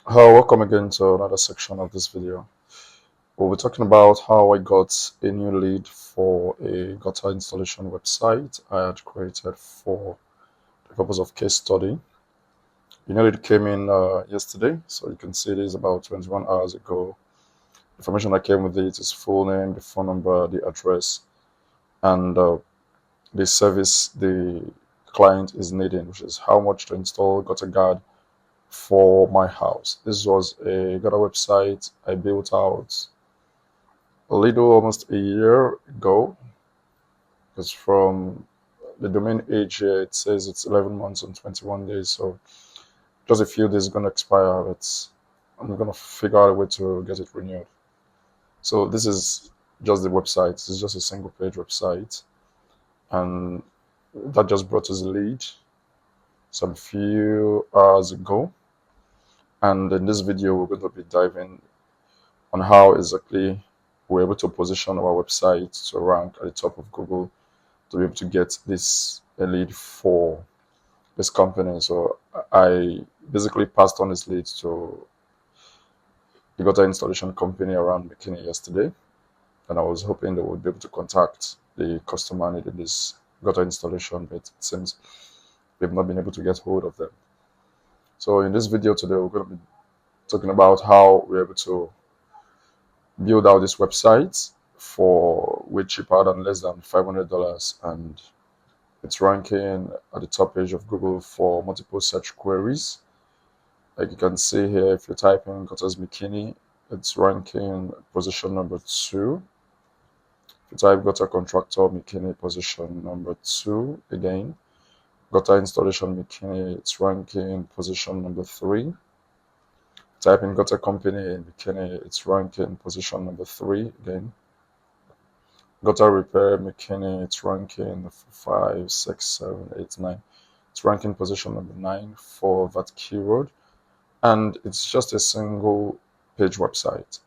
Hello, welcome again to another section of this video. We'll be talking about how I got a new lead for a gutter installation website I had created for the purpose of case study. The new lead came in yesterday, so you can see it is about 21 hours ago. The information that came with it is full name, the phone number, the address, and the service the client is needing, which is how much to install gutter guard for my house. This was a gutter website I built out a little almost a year ago. Because from the domain age here, it says it's 11 months and 21 days. So just a few days is going to expire. I'm going to figure out a way to get it renewed. So this is just the website. It's just a single page website. And that just brought us a lead some few hours ago. And in this video, we're going to be diving on how exactly we're able to position our website to rank at the top of Google to be able to get this lead for this company. So I basically passed on this lead to the gutter installation company around McKinney yesterday, and I was hoping they would be able to contact the customer needing this gutter installation, but it seems they've not been able to get hold of them. So in this video today, we're going to be talking about how we're able to build out this website for way cheaper than less than $500, and it's ranking at the top page of Google for multiple search queries. Like you can see here, if you type in Gutters McKinney, it's ranking position number 2. If you type Gutter Contractor McKinney, position number 2 again. Gutter Installation McKinney, it's ranking position number 3. Type in Gutter Company in McKinney, it's ranking position number 3 again. Gutter Repair McKinney, it's ranking 5, 6, 7, 8, 9. It's ranking position number 9 for that keyword. And it's just a single page website.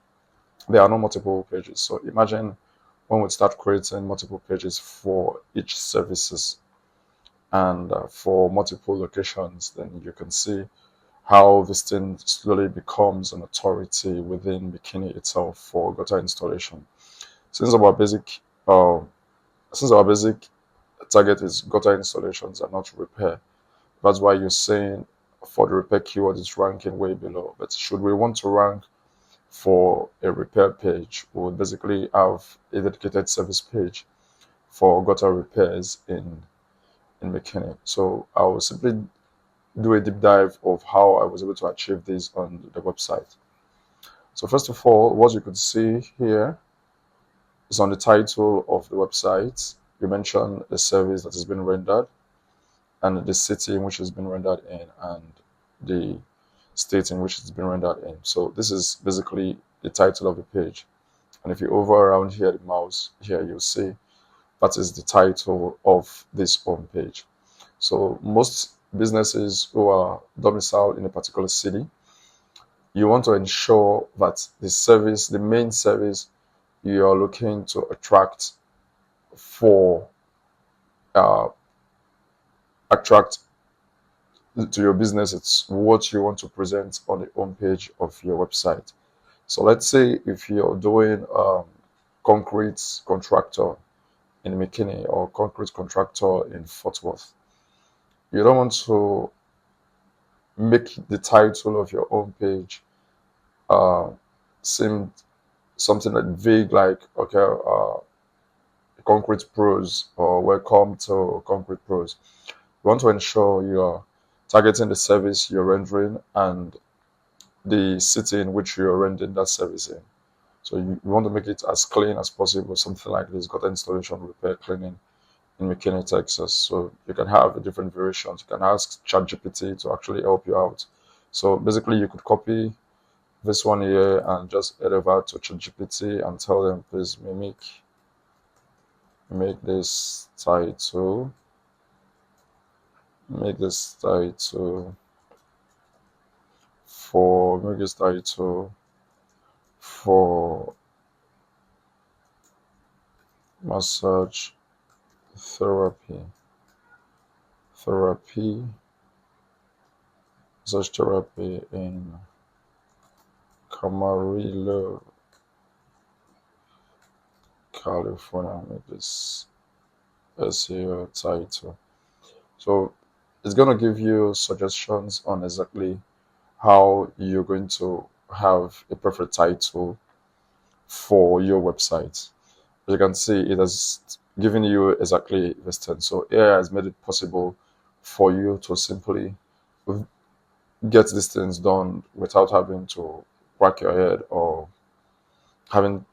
There are no multiple pages. So imagine when we start creating multiple pages for each services and for multiple locations, then you can see how this thing slowly becomes an authority within McKinney itself for gutter installation. Since our basic target is gutter installations and not repair, that's why you're saying for the repair keyword is ranking way below. But should we want to rank for a repair page, we would basically have a dedicated service page for gutter repairs in McKinney. So I will simply do a deep dive of how I was able to achieve this on the website. So first of all, what you could see here is on the title of the website. You mention the service that has been rendered and the city in which it's been rendered in and the state in which it's been rendered in. So this is basically the title of the page. And if you hover around here, the mouse here, you'll see that is the title of this home page. So most businesses who are domiciled in a particular city, you want to ensure that the main service you are looking to attract to your business, it's what you want to present on the homepage of your website. So let's say if you're doing concrete contractor in McKinney or concrete contractor in Fort Worth, you don't want to make the title of your homepage seem something like vague, like concrete pros or welcome to concrete pros. You want to ensure you're targeting the service you're rendering and the city in which you're rendering that service in. So you want to make it as clean as possible, something like this, gutter installation, repair, cleaning in McKinney, Texas. So you can have different variations. You can ask ChatGPT to actually help you out. So basically you could copy this one here and just head over to ChatGPT and tell them, please make this title for massage therapy massage therapy in Camarillo, California, with this SEO title. So it's going to give you suggestions on exactly how you're going to have a perfect title for your website. As you can see, it has given you exactly this thing. So AI has made it possible for you to simply get these things done without having to whack your head or having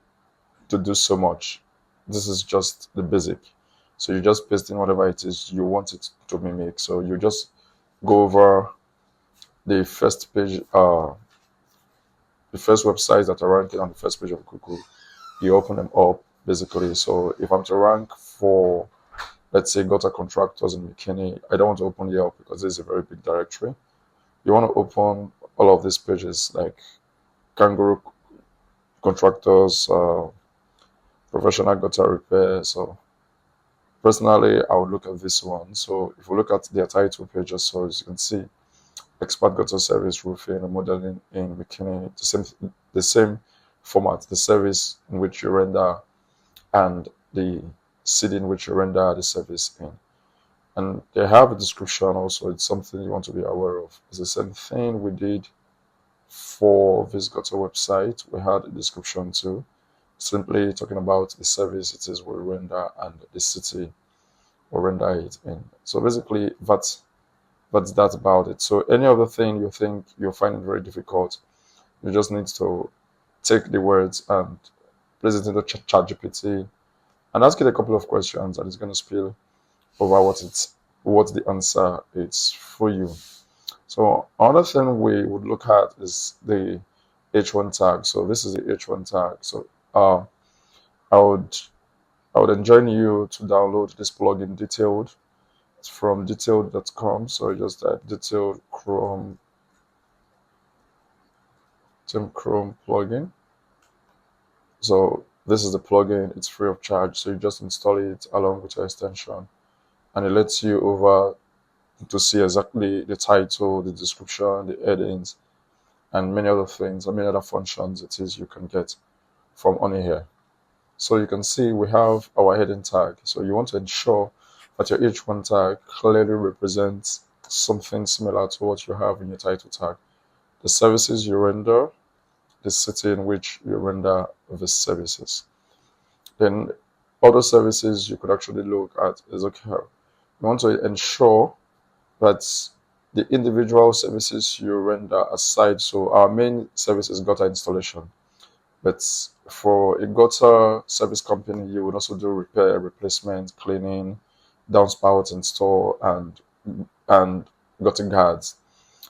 to do so much. This is just the basic. So you just paste in whatever it is you want it to mimic. So you just go over the first page, the first websites that are ranking on the first page of Google. You open them up basically. So if I'm to rank for, let's say, gutter contractors in McKinney, I don't want to open Yelp because this is a very big directory. You want to open all of these pages like kangaroo contractors, professional gutter repair. So personally, I would look at this one. So if we look at their title pages, so as you can see, expert gutter service roofing and modeling in McKinney, the same format, the service in which you render and the city in which you render the service in. And they have a description also. It's something you want to be aware of. It's the same thing we did for this gutter website. We had a description too, simply talking about the service it is we render and the city we render it in. So basically, that's that about it. So any other thing you think you're finding very difficult, you just need to take the words and place it into ChatGPT and ask it a couple of questions, and it's going to spill over what the answer is for you. So another thing we would look at is the H1 tag. So this is the H1 tag. So I would enjoin you to download this plugin Detailed. It's from detailed.com. So just type Detailed Chrome plugin. So this is the plugin. It's free of charge. So you just install it along with your extension, and it lets you over to see exactly the title, the description, the headings, and many other things, and many other functions it is you can get from on here. So you can see we have our heading tag. So you want to ensure that your H1 tag clearly represents something similar to what you have in your title tag. The services you render, the city in which you render the services. Then other services you could actually look at is, okay, you want to ensure that the individual services you render aside. So our main service is gutter installation, but for a gutter service company, you would also do repair, replacement, cleaning, downspout install, and gutter guards.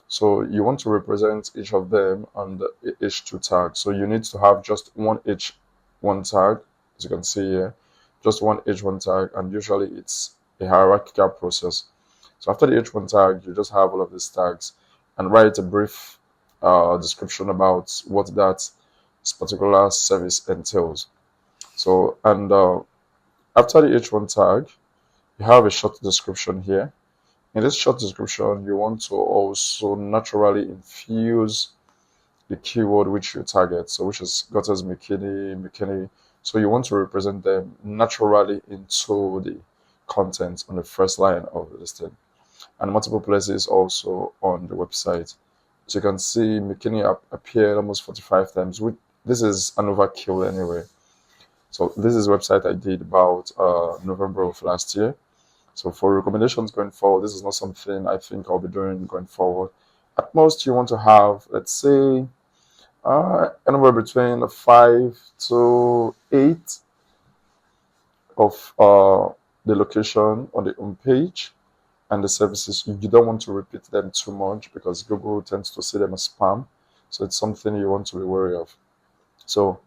So you want to represent each of them on the H2 tag. So you need to have just one H1 tag, as you can see here, just one H1 tag, and usually it's a hierarchical process. So after the H1 tag, you just have all of these tags and write a brief description about what that particular service entails. So, and after the H1 tag, you have a short description here. In this short description, you want to also naturally infuse the keyword which you target, so which is gutters McKinney. So you want to represent them naturally into the content on the first line of the listing, and multiple places also on the website. As you can see, McKinney appeared almost 45 times. This is an overkill anyway. So this is a website I did about November of last year. So for recommendations going forward, this is not something I think I'll be doing going forward. At most, you want to have, let's say, anywhere between 5 to 8 of the location on the home page and the services. You don't want to repeat them too much because Google tends to see them as spam. So it's something you want to be wary of. So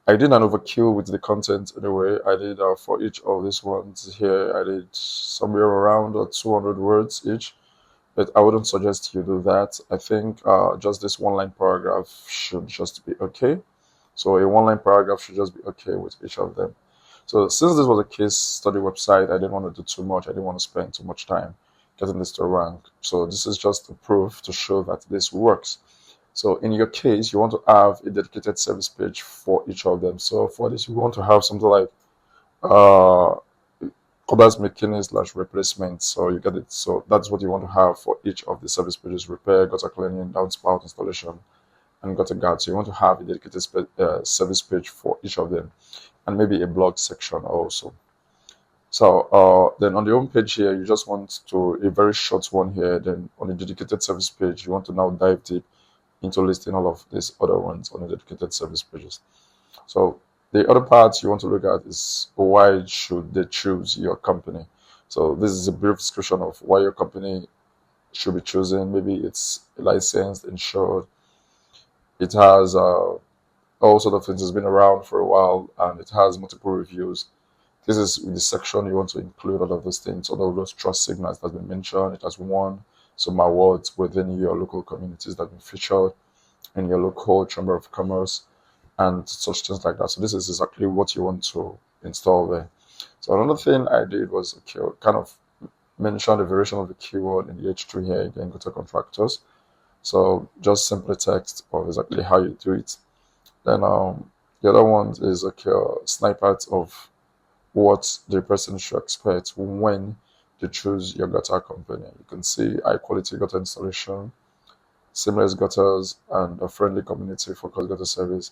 I did an overkill with the content anyway. I did for each of these ones here, I did somewhere around 200 words each, but I wouldn't suggest you do that. I think just this one-line paragraph should just be okay. So a one-line paragraph should just be okay with each of them. So since this was a case study website, I didn't want to do too much. I didn't want to spend too much time getting this to rank. So this is just a proof to show that this works. So in your case, you want to have a dedicated service page for each of them. So for this, you want to have something like uh covers McKinney slash replacement. So you get it. So that's what you want to have for each of the service pages: repair, gutter cleaning, downspout installation, and gutter guard. So you want to have a dedicated service page for each of them, and maybe a blog section also. So then on the home page here, you just want to a very short one here. Then on the dedicated service page, you want to now dive deep into listing all of these other ones on the dedicated service pages. So the other part you want to look at is why should they choose your company. So this is a brief description of why your company should be chosen. Maybe it's licensed, insured, it has all sort of things. It's been around for a while and it has multiple reviews. This is the section you want to include all of those things, all of those trust signals that have been mentioned. It has won some awards within your local communities that have been featured in your local chamber of commerce and such things like that. So this is exactly what you want to install there. So another thing I did was kind of mention the variation of the keyword in the H2 here again, go to contractors. So just simply text of exactly how you do it. Then the other one is snippet of what the person should expect when they choose your gutter company. You can see high quality gutter installation, seamless gutters, and a friendly community focused gutter service.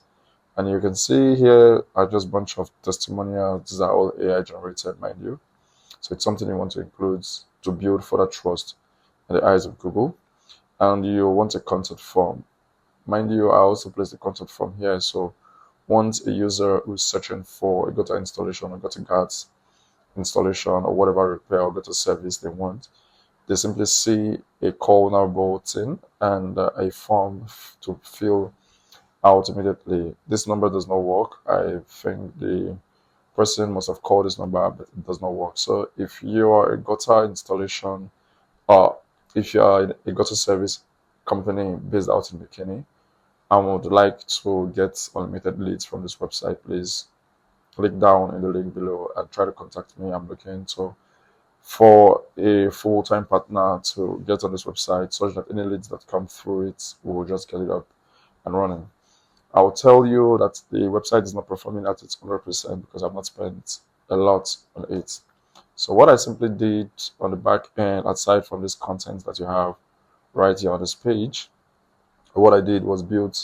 And you can see here are just a bunch of testimonials. These are all AI generated, mind you. So it's something you want to include to build further trust in the eyes of Google. And you want a contact form. Mind you, I also place the contact form here. So once a user who's searching for a gutter installation or gutter guards installation or whatever repair or gutter service they want, they simply see a call now button and a form to fill out immediately. This number does not work. I think the person must have called this number, but it does not work. So if you are a gutter installation or if you are a gutter service company based out in McKinney and would like to get unlimited leads from this website, please click down in the link below and try to contact me. I'm looking for a full-time partner to get on this website such that any leads that come through it will just get it up and running. I'll tell you that the website is not performing at its 100% because I've not spent a lot on it. So what I simply did on the back end, aside from this content that you have right here on this page, what I did was build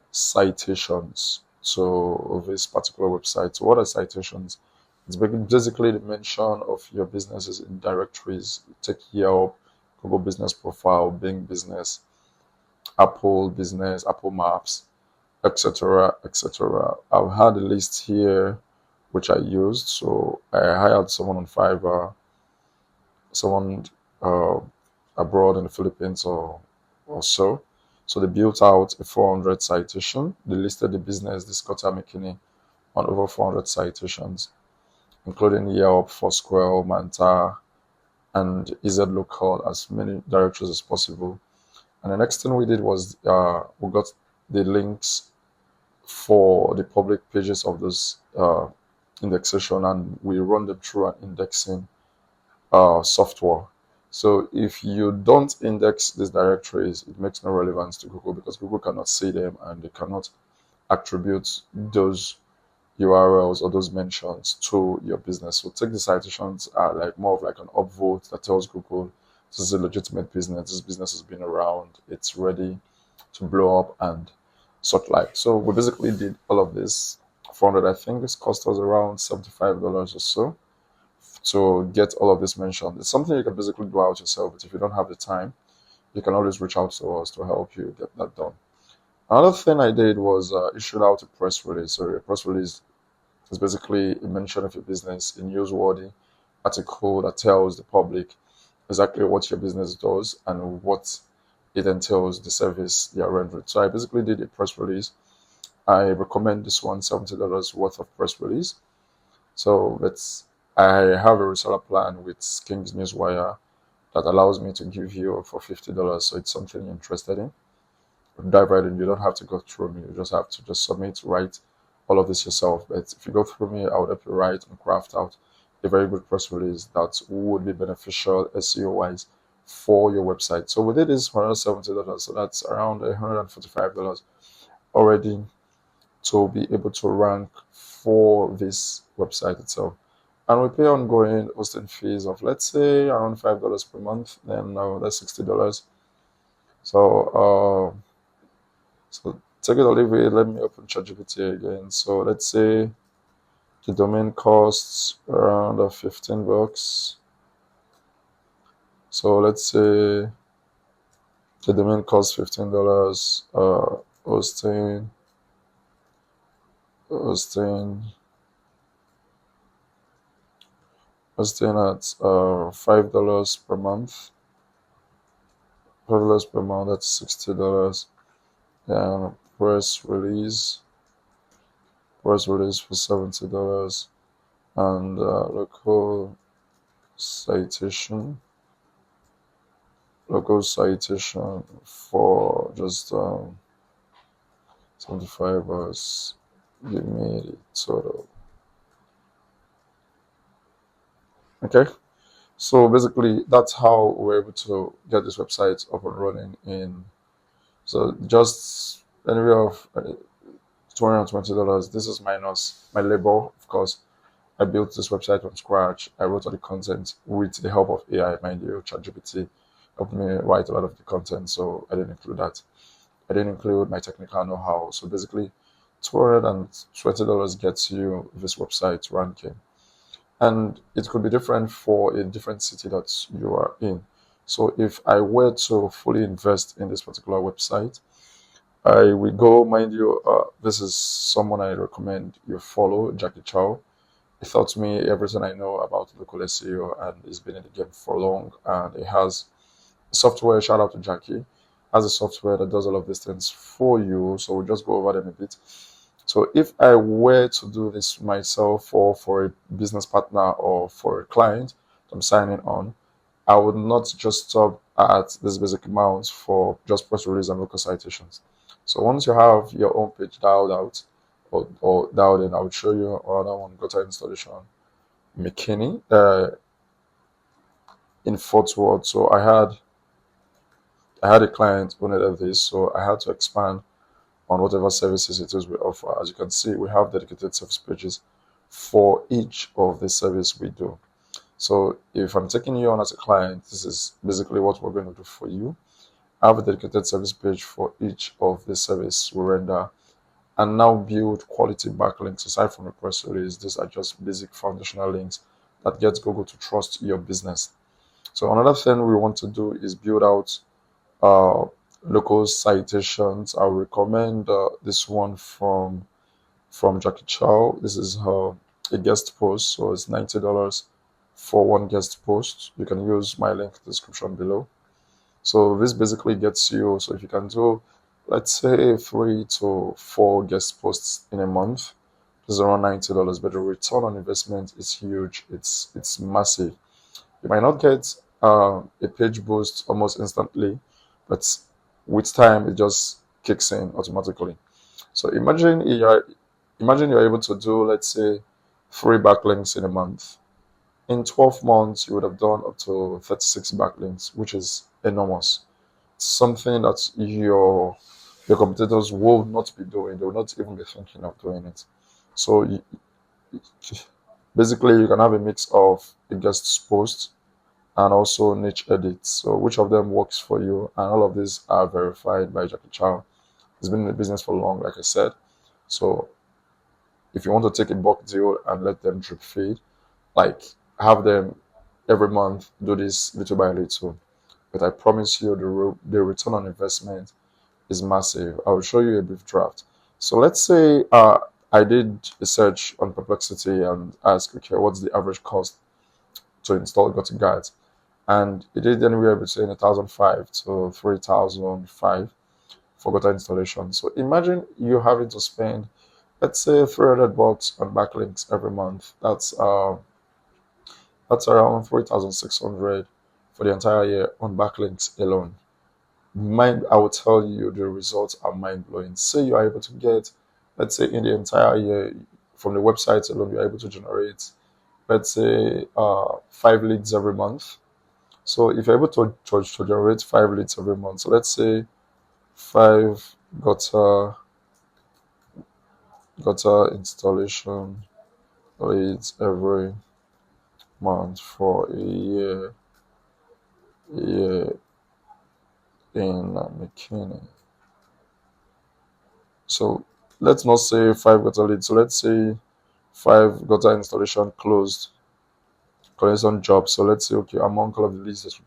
citations to this particular website. So what are citations? It's basically the mention of your businesses in directories. Take Yelp, Google Business Profile, Bing Business, Apple Business, Apple Maps, etc., etc. I've had a list here which I used. So I hired someone on Fiverr, someone abroad in the Philippines or so. So they built out a 400 citation. They listed the business, this Gutter McKinney, on over 400 citations, including Yelp, Foursquare, Manta, and EZ Local, as many directories as possible. And the next thing we did was we got the links for the public pages of those indexation, and we run them through an indexing software. So if you don't index these directories, it makes no relevance to Google because Google cannot see them and they cannot attribute those URLs or those mentions to your business. So take the citations are like more of like an upvote that tells Google this is a legitimate business, this business has been around, it's ready to blow up and such like. So we basically did all of this 400. I think this cost us around $75 or so to get all of this mentioned. It's something you can basically do out yourself, but if you don't have the time, you can always reach out to us to help you get that done. Another thing I did was issued out a press release. So a press release is basically a mention of your business, a newsworthy article that tells the public exactly what your business does and what it entails, the service they are rendering. So I basically did a press release. I recommend this one, $70 worth of press release. So I have a reseller plan with King's Newswire that allows me to give you for $50. So it's something you're interested in. Dive right in. You don't have to go through me. You just have to just submit, write all of this yourself. But if you go through me, I would help you write and craft out a very good press release that would be beneficial SEO wise for your website. So we did this for around $70, so that's around $145 already to be able to rank for this website itself. And we pay ongoing hosting fees of, let's say, around $5 per month. Then that's $60. So take it or leave it. Let me open ChatGPT again. So let's say the domain costs around $15. So let's say the domain costs $15. Hosting at $5 per month. $5 per month, that's $60. And press release for $70. And local citation for just $75. Give me the total. Okay, so basically that's how we're able to get this website up and running in, so just anywhere of $220. This is minus my labor, of course. I built this website from scratch. I wrote all the content with the help of AI, mind you. ChatGPT helped me write a lot of the content, so I didn't include that. I didn't include my technical know-how. So basically, $220 gets you this website ranking. And it could be different for a different city that you are in. So if I were to fully invest in this particular website, I will go, mind you, this is someone I recommend you follow, Jackie Chow. He taught me everything I know about local SEO, and he's been in the game for long. And he has software, shout out to Jackie, has a software that does all of these things for you. So we'll just go over them a bit. So if I were to do this myself, or for a business partner, or for a client I'm signing on, I would not just stop at this basic amount for just press release and local citations. So once you have your own page dialed out, or dialed in, I will show you another one, Gutter installation, McKinney, in Fort Worth. So I had a client who needed this, so I had to expand on whatever services it is we offer. As you can see, we have dedicated service pages for each of the service we do. So if I'm taking you on as a client, this is basically what we're going to do for you. I have a dedicated service page for each of the service we render, and now build quality backlinks. Aside from the press release, these are just basic foundational links that get Google to trust your business. So another thing we want to do is build out local citations. I would recommend this one from Jackie Chow. This is a guest post, so it's $90 for one guest post. You can use my link in the description below. So this basically gets you, so if you can do, let's say, 3 to 4 guest posts in a month, this is around $90, but the return on investment is huge. It's massive. You might not get a page boost almost instantly, but with time it just kicks in automatically. So imagine you're able to do, let's say, 3 backlinks in a month. In 12 months, you would have done up to 36 backlinks, which is enormous. It's something that your competitors will not be doing. They will not even be thinking of doing it. So basically, you can have a mix of a guest post and also niche edits. So which of them works for you? And all of these are verified by Jackie Chow. He's been in the business for long, like I said. So if you want to take a bulk deal and let them drip feed, like, have them every month do this little by little. But I promise you the return on investment is massive. I will show you a brief draft. So let's say I did a search on Perplexity and asked, okay, what's the average cost to install Gutter Guides? And it did anywhere between $1,005 to $3,005 for Gutter installation. So imagine you having to spend, let's say, $300 on backlinks every month. That's around 3,600 for the entire year on backlinks alone. I will tell you, the results are mind-blowing. Say you are able to get, let's say, in the entire year, from the website alone, you're able to generate, let's say, 5 leads every month. So if you're able to generate 5 leads every month, so let's say 5 gutter installation leads every month for a year in McKinney. So let's not say 5 gutter leads. So let's say 5 gutter installation closed, collection jobs. So let's say, okay, among all of the leads that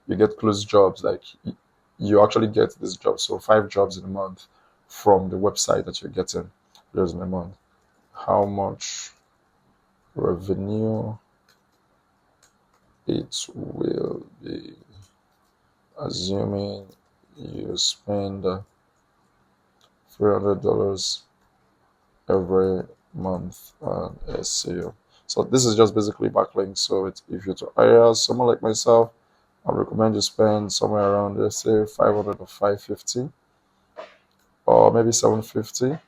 you get closed jobs. Like you actually get this job. So 5 jobs in a month from the website that you're getting just in a month. How much revenue it will be, assuming you spend $300 every month on SEO. So this is just basically backlinks. So if you're to hire someone like myself, I recommend you spend somewhere around, let's say, 500 or 550 or maybe 750.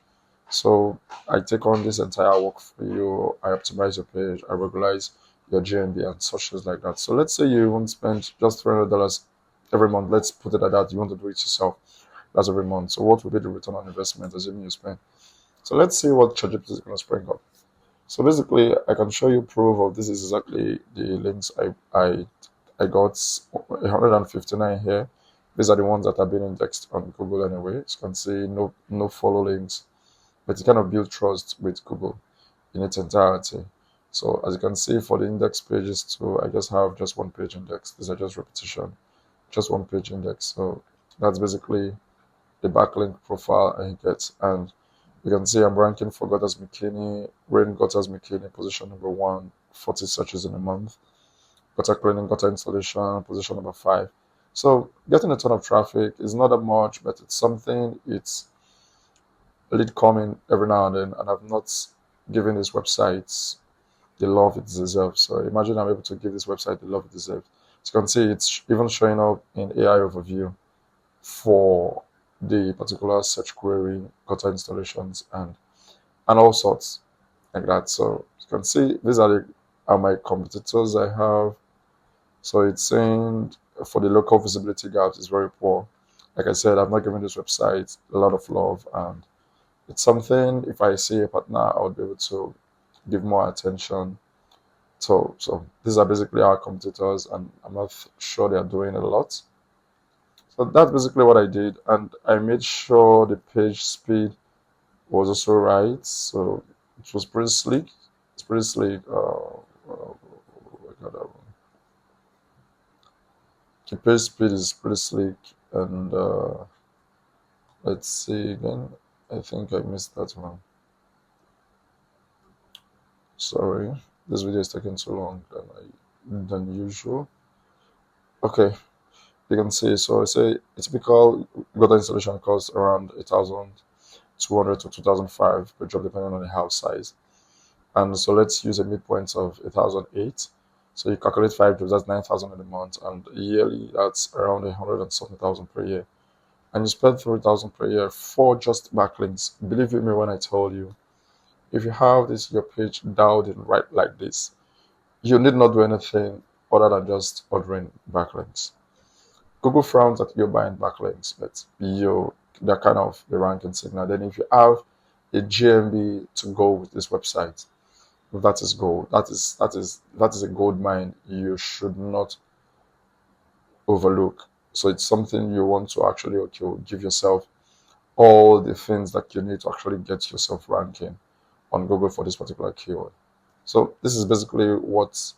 So I take on this entire work for you. I optimize your page, I regularize your GMB and such things like that. So let's say you won't spend just $300 every month. Let's put it at that. You want to do it yourself. That's every month. So what would be the return on investment assuming you spend? So let's see what ChatGPT is going to spring up. So basically, I can show you proof of this is exactly the links I got 159 here. These are the ones that have been indexed on Google anyway. As you can see, no follow links, but it kind of build trust with Google in its entirety. So as you can see for the index pages too, I just have just one page index. These are just repetition, just one page index. So that's basically the backlink profile I get. And you can see I'm ranking for Gutters McKinney, Rain Gutters McKinney, position number 1, 40 searches in a month. Gutter cleaning, gutter installation, position number 5. So getting a ton of traffic is not that much, but it's something. It's a lead coming every now and then, and I've not given these websites the love it deserves. So imagine I'm able to give this website the love it deserves. As you can see, it's even showing up in AI overview for the particular search query, gutter installations, and all sorts like that. So you can see these are my competitors I have. So it's saying for the local visibility gaps is very poor. Like I said, I've not given this website a lot of love, and it's something if I see a partner, I would be able to give more attention. So these are basically our competitors, and I'm not sure they are doing a lot. So that's basically what I did, and I made sure the page speed was also right. So it was pretty sleek. It's pretty sleek. The page speed is pretty sleek, and let's see again. I think I missed that one. Sorry, this video is taking too long than usual. Okay, you can see. So I say a typical gutter installation costs around 1,200 to 2,005 per job, depending on the house size. And so let's use a midpoint of 1,008. So you calculate 5 jobs, that's 9,000 in a month, and yearly that's around 100,000 per year. And you spend 3,000 per year for just backlinks. Believe me when I tell you, if you have this your page dialed in right like this, you need not do anything other than just ordering backlinks. Google frowns at you buying backlinks, but they're kind of the ranking signal. Then if you have a GMB to go with this website, that is gold. That is a gold mine you should not overlook. So it's something you want to actually give yourself all the things that you need to actually get yourself ranking on Google for this particular keyword. So this is basically what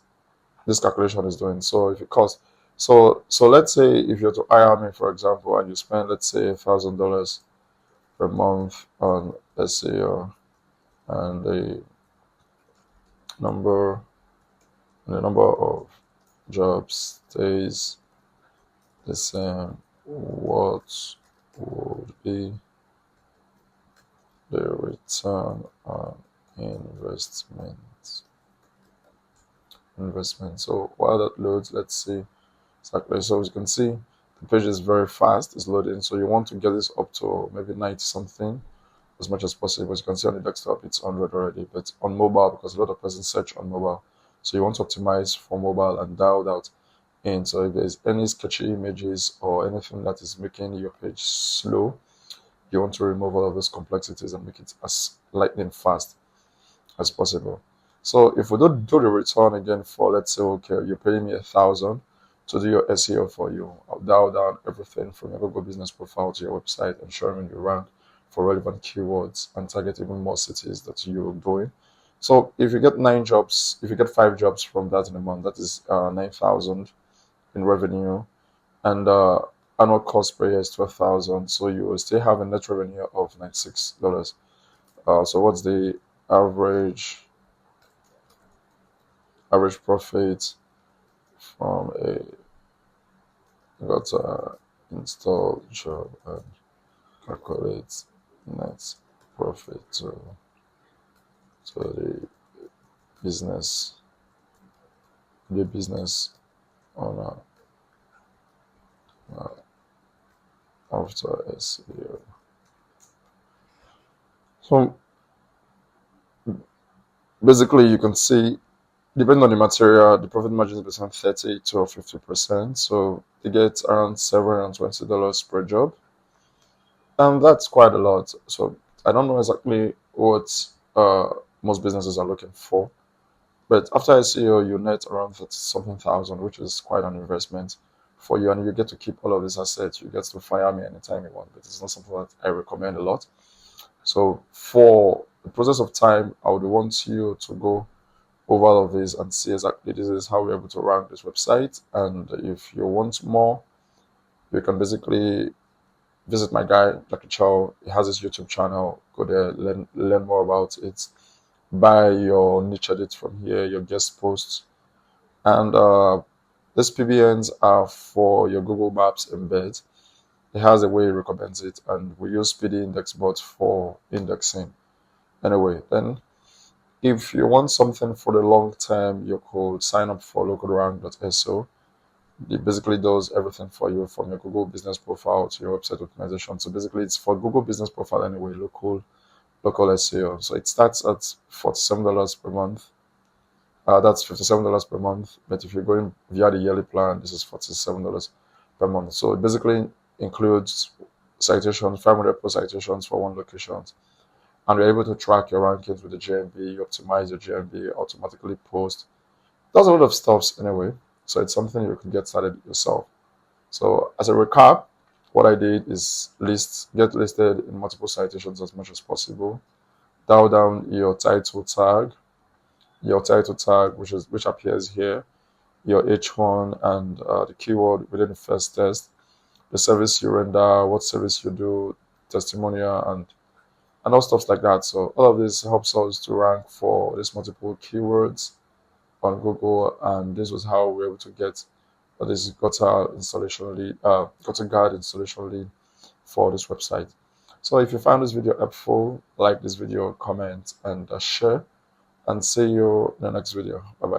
this calculation is doing. So if it costs, so let's say if you're to hire me, for example, and you spend, let's say, $1,000 per month on SEO, and number the number of jobs stays the same, what would be the return on investment? So while that loads, let's see exactly. So as you can see, the page is very fast, it's loading. So you want to get this up to maybe 90 something as much as possible. As you can see on the desktop, it's 100 already, but on mobile, because a lot of persons search on mobile, so you want to optimize for mobile and dial out in. So if there's any sketchy images or anything that is making your page slow, you want to remove all of those complexities and make it as lightning fast as possible. So if we don't do the return again for, let's say, okay, you're paying me 1,000 to do your SEO for you. I'll dial down everything from your Google business profile to your website, ensuring you rank for relevant keywords and target even more cities that you're doing. So if you get 9 jobs, if you get 5 jobs from that in a month, that is 9,000 in revenue, and annual cost per year is 12,000. So you will still have a net revenue of $96. So what's the average profit from a got install job and calculate net profit to business the business owner uh, after SEO. So basically, you can see, depending on the material, the profit margin is between 30 to 50%. So they get around $720 per job, and that's quite a lot. So I don't know exactly what most businesses are looking for, but after SEO, you net around 30 something thousand, which is quite an investment for you, and you get to keep all of these assets. You get to fire me anytime you want, but it's not something that I recommend a lot. So for the process of time, I would want you to go over all of this and see exactly this is how we're able to rank this website. And if you want more, you can basically visit my guy, Dr. Chow. He has his YouTube channel. Go there, learn more about it. Buy your niche edit from here, your guest posts. And these PBNs are for your Google Maps embed. It has a way it recommends it, and we use Speedy Index Bot for indexing. Anyway, then if you want something for the long term, you could sign up for localrank.so. It basically does everything for you from your Google business profile to your website optimization. So basically, it's for Google business profile anyway, local SEO. So it starts at $47 per month. That's $57 per month. But if you're going via the yearly plan, this is $47 per month. So it basically includes citations, 500 plus citations for one location, and you're able to track your rankings with the GMB. You optimize your GMB, automatically post. Does a lot of stuff anyway. So it's something you can get started yourself. So as a recap, what I did is get listed in multiple citations as much as possible. Dial down your title tag, which appears here, your H1 and the keyword within the first test, the service you render, what service you do, testimonial, and all stuff like that. So all of this helps us to rank for these multiple keywords on Google, and this was how we were able to get this gutter installation lead, gutter guide installation lead for this website. So if you found this video helpful, like this video, comment, and share, and see you in the next video. Bye bye.